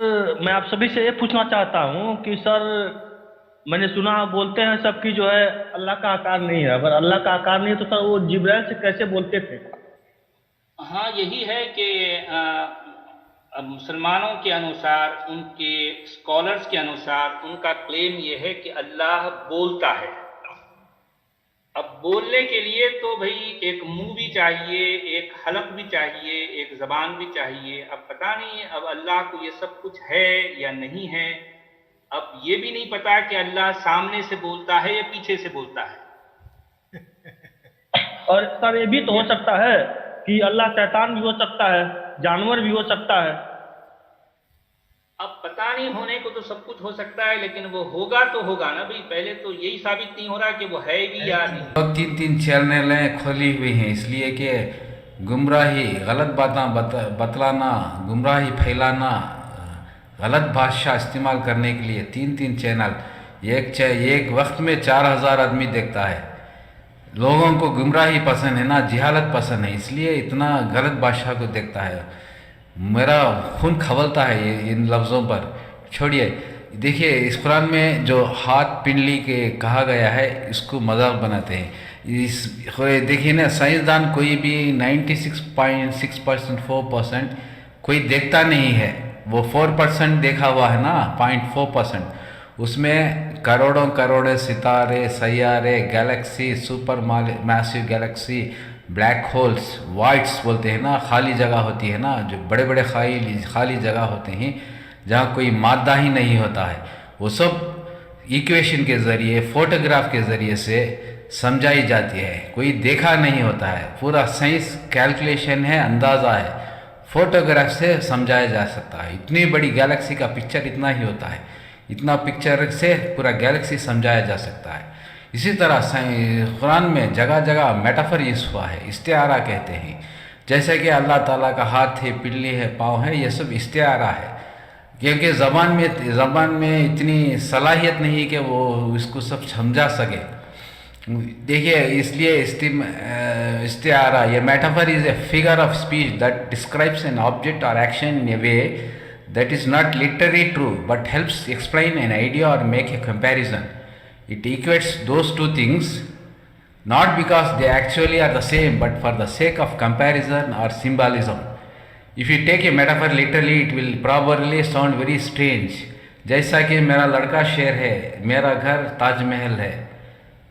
میں آپ سبھی سے یہ پوچھنا چاہتا ہوں کہ سر، میں نے سنا بولتے ہیں سب کی جو ہے اللہ کا آکار نہیں ہے، اگر اللہ کا آکار نہیں ہے تو سر وہ جبرائیل سے کیسے بولتے تھے؟ ہاں، یہی ہے کہ مسلمانوں کے انوسار، ان کے اسکالرس کے انوسار ان کا کلیم یہ ہے کہ اللہ بولتا ہے۔ اب بولنے کے لیے تو بھئی ایک منہ بھی چاہیے، ایک حلق بھی چاہیے، ایک زبان بھی چاہیے۔ اب پتہ نہیں اب اللہ کو یہ سب کچھ ہے یا نہیں ہے۔ اب یہ بھی نہیں پتا کہ اللہ سامنے سے بولتا ہے یا پیچھے سے بولتا ہے۔ اور سر یہ بھی تو ہو سکتا ہے کہ اللہ شیطان بھی ہو سکتا ہے، جانور بھی ہو سکتا ہے۔ اب پتہ نہیں، ہونے کو تو سب کچھ ہو سکتا ہے، لیکن وہ ہوگا تو ہوگا نا بھئی۔ پہلے تو یہی ثابت نہیں ہو رہا کہ وہ ہے بھی یا نہیں ہے۔ دو تین تین چینلیں کھولی ہوئی ہیں اس لیے کہ گمراہی، غلط باتیں بتلانا، گمراہی پھیلانا، غلط بھاشا استعمال کرنے کے لیے تین تین چینل ایک وقت میں 4000 آدمی دیکھتا ہے۔ لوگوں کو گمراہی پسند ہے نا، جہالت پسند ہے، اس لیے اتنا غلط بادشاہ کو دیکھتا ہے۔ میرا خون کھولتا ہے ان لفظوں پر۔ چھوڑیے، دیکھیے اس قرآن میں جو ہاتھ پنڈلی کے کہا گیا ہے اس کو مذاق بناتے ہیں۔ دیکھیے نا، سائنسدان کوئی بھی 96.6% 4% کوئی دیکھتا نہیں ہے، وہ 4% دیکھا ہوا ہے نا، 0.4%۔ اس میں کروڑوں کروڑے ستارے، سیارے، galaxy, super massive galaxy, black holes, whites بولتے ہیں نا، خالی جگہ ہوتی ہے نا، جو بڑے بڑے خالی جگہ ہوتے ہیں جہاں کوئی مادہ ہی نہیں ہوتا ہے، وہ سب ایکویشن کے ذریعے، فوٹوگراف کے ذریعے سے سمجھائی جاتی ہے۔ کوئی دیکھا نہیں ہوتا ہے، پورا سائنس کیلکولیشن ہے، اندازہ ہے، فوٹوگراف سے سمجھایا جا سکتا ہے۔ اتنی بڑی گیلیکسی کا پکچر اتنا ہی ہوتا ہے، اتنا پکچر سے پورا گیلیکسی سمجھایا جا سکتا ہے۔ اسی طرح قرآن میں جگہ جگہ میٹافر یوز ہوا ہے، استعارہ کہتے ہیں۔ جیسے کہ اللہ تعالیٰ کا ہاتھ ہے، پنڈلی ہے، پاؤں ہے، یہ سب استعارہ ہے، کیونکہ زبان میں اتنی صلاحیت نہیں کہ وہ اس کو سب سمجھا سکے۔ دیکھیے، اس لیے استعارہ یہ metaphor is a figure of speech that describes an object اور action in a way that is not literally true but helps explain an idea or make a comparison. It equates those two things not because they actually are the same but for the sake of comparison or symbolism. If you take a metaphor literally it will probably sound very strange. جیسا کہ میرا لڑکا شیر ہے، میرا گھر تاج محل ہے،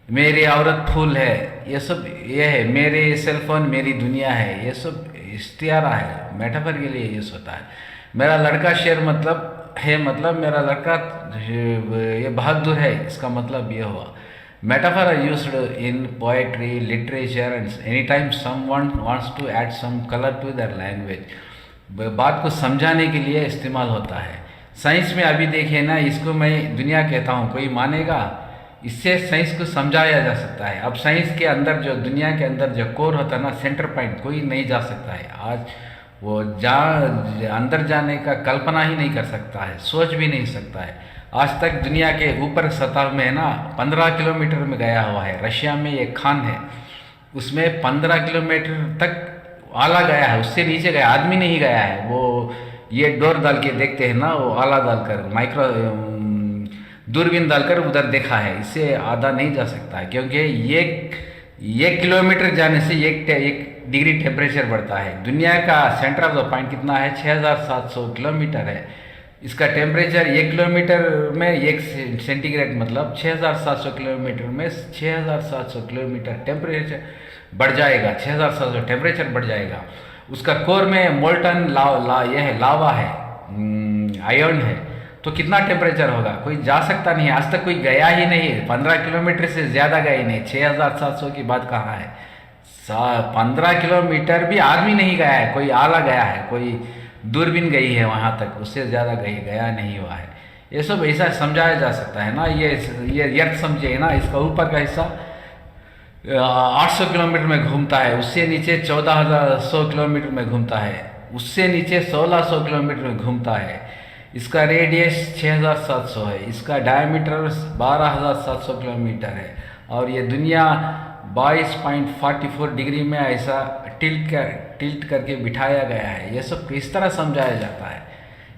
میری عورت پھول ہے، یہ سب یہ ہے، میرے سیل فون میری دنیا ہے، یہ سب استعارہ ہے، میٹافر کے لیے یوز ہوتا ہے۔ میرا لڑکا شیر مطلب میرا لڑکا یہ بہادر ہے، اس کا مطلب یہ ہوا۔ Metaphor are used in poetry, literature and anytime someone wants to add some color to their language. بات کو سمجھانے کے لیے استعمال ہوتا ہے۔ سائنس میں ابھی دیکھیں نا، اس کو میں دنیا کہتا ہوں، کوئی مانے گا؟ اس سے سائنس کو سمجھایا جا سکتا ہے۔ اب سائنس کے اندر جو دنیا کے اندر جو کور ہوتا ہے نا، سینٹر پوائنٹ، کوئی نہیں جا سکتا ہے آج، وہ اندر جانے کا کلپنا ہی نہیں کر سکتا ہے، سوچ بھی نہیں سکتا ہے۔ آج تک دنیا کے اوپر سطح میں نا 15 کلومیٹر میں گیا ہوا ہے۔ رشیا میں ایک خان ہے، اس میں 15 کلومیٹر تک آلہ گیا ہے، اس سے نیچے گیا آدمی نہیں گیا ہے۔ وہ یہ ڈور ڈال کے دیکھتے ہیں نا، وہ آلہ ڈال کر دوربین ڈال کر ادھر دیکھا ہے، اس سے آدھا نہیں جا سکتا ہے، کیونکہ ایک کلومیٹر جانے سے ایک ڈگری ٹیمپریچر بڑھتا ہے۔ دنیا کا سینٹر آف دا پوائنٹ کتنا ہے؟ 6700 کلومیٹر ہے۔ اس کا ٹیمپریچر 1 کلومیٹر میں 1 سینٹی گریڈ، مطلب 6700 کلومیٹر میں 6700 کلومیٹر ٹیمپریچر بڑھ جائے گا، 6700 ٹیمپریچر بڑھ جائے گا۔ اس کا کور میں مولٹن یہ ہے، لاوا ہے، آئرن ہے، تو کتنا ٹیمپریچر ہوگا؟ کوئی جا سکتا نہیں، آج تک کوئی گیا ہی نہیں، 15 کلومیٹر سے زیادہ گئے نہیں، 6700 کی بات کہاں ہے؟ 15 کلومیٹر بھی آدمی نہیں گیا ہے، کوئی آلہ گیا ہے، کوئی دوربین گئی ہے وہاں تک، اس سے زیادہ گیا نہیں ہوا ہے۔ یہ سب ایسا سمجھایا جا سکتا ہے نا۔ یہ ارتھ سمجھے نا، اس کا اوپر کا حصہ 800 کلومیٹر میں گھومتا ہے، اس سے نیچے 14,100 کلومیٹر میں گھومتا ہے، اس سے نیچے 1600 کلومیٹر میں گھومتا ہے۔ اس کا ریڈیس 6700 ہے، اس کا ڈائیمیٹر 12700 کلومیٹر ہے، اور یہ دنیا 22.44 ڈگری میں ایسا ٹلٹ کر کے بٹھایا گیا ہے۔ یہ سب کس طرح سمجھایا جاتا ہے؟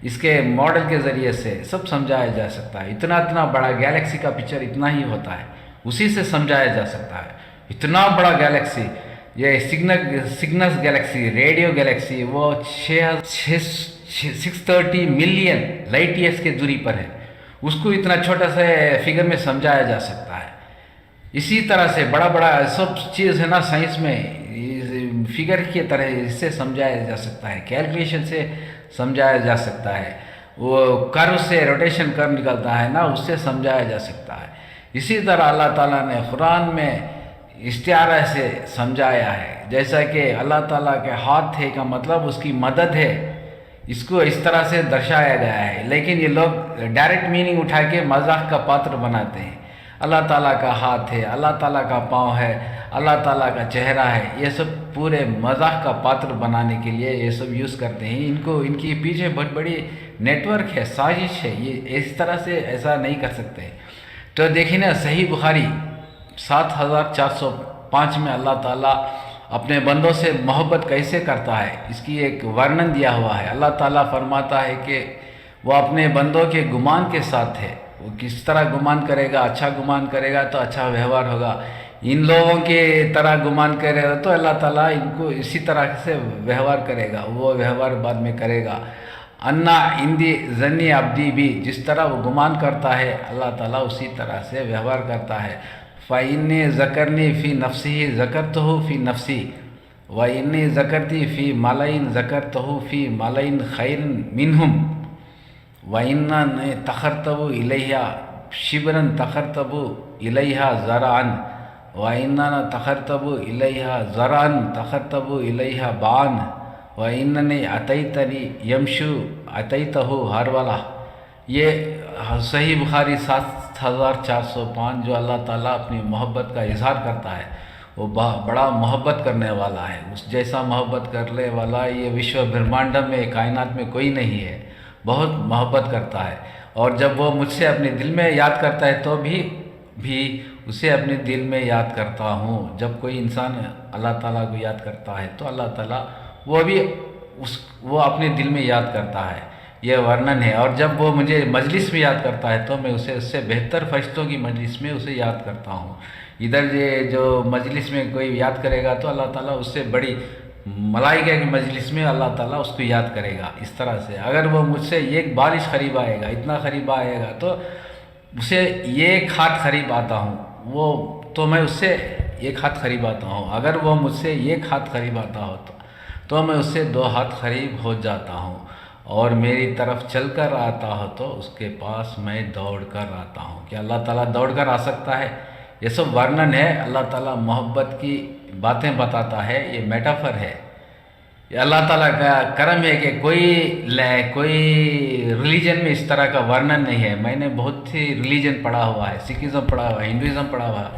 اس کے ماڈل کے ذریعے سے سب سمجھایا جا سکتا ہے. اتنا بڑا گیلیکسی کا پکچر اتنا ہی ہوتا ہے, اسی سے سمجھایا جا سکتا ہے. اتنا بڑا گیلیکسی, یہ سگنس گیلیکسی, ریڈیو گیلیکسی, وہ 630 ملین لائٹ ایئرس کے دوری پر ہے. اس کو اتنا چھوٹا سا فگر میں سمجھایا جا سکتا ہے. اسی طرح سے بڑا سب چیز ہے نا سائنس میں فگر کی طرح اس سے سمجھایا جا سکتا ہے, کیلکولیشن سے سمجھایا جا سکتا ہے. وہ کرو سے روٹیشن کرو نکلتا ہے نا, اس سے سمجھایا جا سکتا ہے. اسی طرح اللہ تعالیٰ نے قرآن میں استعارہ سے سمجھایا ہے, جیسا کہ اللہ تعالیٰ کے ہاتھ ہے کا مطلب اس کی مدد ہے, اس کو اس طرح سے درشایا گیا ہے. لیکن یہ لوگ ڈائریکٹ میننگ اٹھا کے مذاق کا پاتر بناتے ہیں. اللہ تعالیٰ کا ہاتھ ہے, اللہ تعالیٰ کا پاؤں ہے, اللہ تعالیٰ کا چہرہ ہے, یہ سب پورے مذاق کا پاتر بنانے کے لیے یہ سب یوز کرتے ہیں. ان کی پیچھے بہت بڑی نیٹ ورک ہے, سازش ہے. یہ اس طرح سے ایسا نہیں کر سکتے. تو دیکھیں نا صحیح بخاری 7405 میں اللہ تعالیٰ اپنے بندوں سے محبت کیسے کرتا ہے اس کی ایک ورنن دیا ہوا ہے. اللہ تعالیٰ فرماتا ہے کہ وہ اپنے بندوں کے گمان کے ساتھ ہے. وہ کس طرح گمان کرے گا, اچھا گمان کرے گا تو اچھا ویوہار ہوگا. ان لوگوں کے طرح گمان کرے گا تو اللہ تعالیٰ ان کو اسی طرح سے ویوہار کرے گا, وہ ویوہار بعد میں کرے گا. انا اندی ظنی عبدی بھی, جس طرح وہ گمان کرتا ہے اللہ تعالیٰ اسی طرح سے ویوہار کرتا ہے. فَإِنِّي ذَكَرْنِي فِي نَفْسِهِ ذَكَرْتُهُ فِي نَفْسِي وَإِنِّي ذَكَرْتِي فِي مَلَئٍ ذَكَرْتُهُ فِي مَلَئٍ خَيْرٍ مِّنْهُمْ وَإِنَّنِي تَخَرْتَبُ إِلَيْهَا شِبْرًا تَخَرْتَبُ إِلَيْهَا زَرْعًا وَإِنَّنَا تَخَرْتَبُ إِلَيْهَا زَرْعًا تَخَرْتَبُ إِلَيْهَا بَعًا وَإِنَّنِي أَتَيْتَنِي يَمْشُو أَتَيْتَهُ هَرْوَلًا. یہ صحیح بخاری 7405 جو اللہ تعالیٰ اپنی محبت کا اظہار کرتا ہے, وہ بڑا محبت کرنے والا ہے. اس جیسا محبت کرنے والا یہ وشو برہمانڈم میں کائنات میں کوئی نہیں ہے. بہت محبت کرتا ہے. اور جب وہ مجھ سے اپنے دل میں یاد کرتا ہے تو بھی اسے اپنے دل میں یاد کرتا ہوں. جب کوئی انسان اللہ تعالیٰ کو یاد کرتا ہے تو اللہ تعالیٰ وہ اپنے دل میں یاد کرتا ہے. یہ ورنن ہے. اور جب وہ مجھے مجلس میں یاد کرتا ہے تو میں اس سے بہتر فرشتوں کی مجلس میں اسے یاد کرتا ہوں. ادھر یہ جو مجلس میں کوئی یاد کرے گا تو اللہ تعالیٰ اس سے بڑی ملائکہ کی مجلس میں اللہ تعالیٰ اس کو یاد کرے گا. اس طرح سے اگر وہ مجھ سے ایک بارش قریب آئے گا, اتنا قریب آئے گا تو اسے ایک ہاتھ قریب آتا ہوں, تو میں اس سے ایک ہاتھ قریب آتا ہوں. اگر وہ مجھ سے ایک ہاتھ قریب آتا ہو تو میں اس سے 2 ہاتھ قریب ہو جاتا ہوں. اور میری طرف چل کر آتا ہو تو اس کے پاس میں دوڑ کر آتا ہوں. کہ اللہ تعالیٰ دوڑ کر آ سکتا ہے؟ یہ سب ورنن ہے. اللہ تعالیٰ محبت کی باتیں بتاتا ہے, یہ میٹافر ہے. یہ اللہ تعالیٰ کا کرم ہے کہ کوئی ریلیجن میں اس طرح کا ورنن نہیں ہے. میں نے بہت سی ریلیجن پڑھا ہوا ہے, سکھزم پڑھا ہوا ہے, ہندوازم پڑھا ہوا ہے,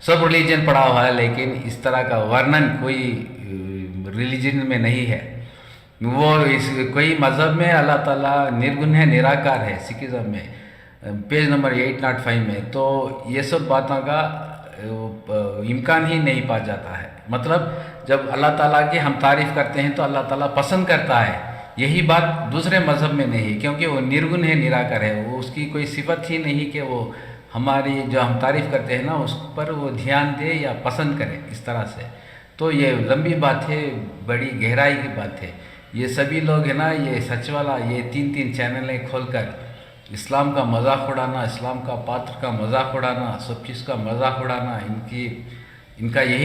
سب ریلیجن پڑھا ہوا ہے, لیکن اس طرح کا ورنن کوئی ریلیجن میں نہیں ہے. کوئی مذہب میں اللہ تعالیٰ نرگن ہے, نراکار ہے. سکھزم میں پیج نمبر 805 میں تو یہ سب باتوں کا امکان ہی نہیں پا جاتا ہے. مطلب جب اللہ تعالیٰ کی ہم تعریف کرتے ہیں تو اللہ تعالیٰ پسند کرتا ہے. یہی بات دوسرے مذہب میں نہیں, کیونکہ وہ نرگن ہے, نراکار ہے. وہ اس کی کوئی صفت ہی نہیں کہ وہ ہماری جو ہم تعریف کرتے ہیں نا اس پر وہ دھیان دے یا پسند کرے اس طرح سے. تو یہ لمبی بات ہے, بڑی گہرائی کی بات ہے. یہ سبھی لوگ ہیں نا, یہ سچ والا یہ 3 چینلیں کھول کر اسلام کا مذاق اڑانا, اسلام کا پاتر کا مذاق اڑانا, سب چیز کا مذاق اڑانا, ان کا یہی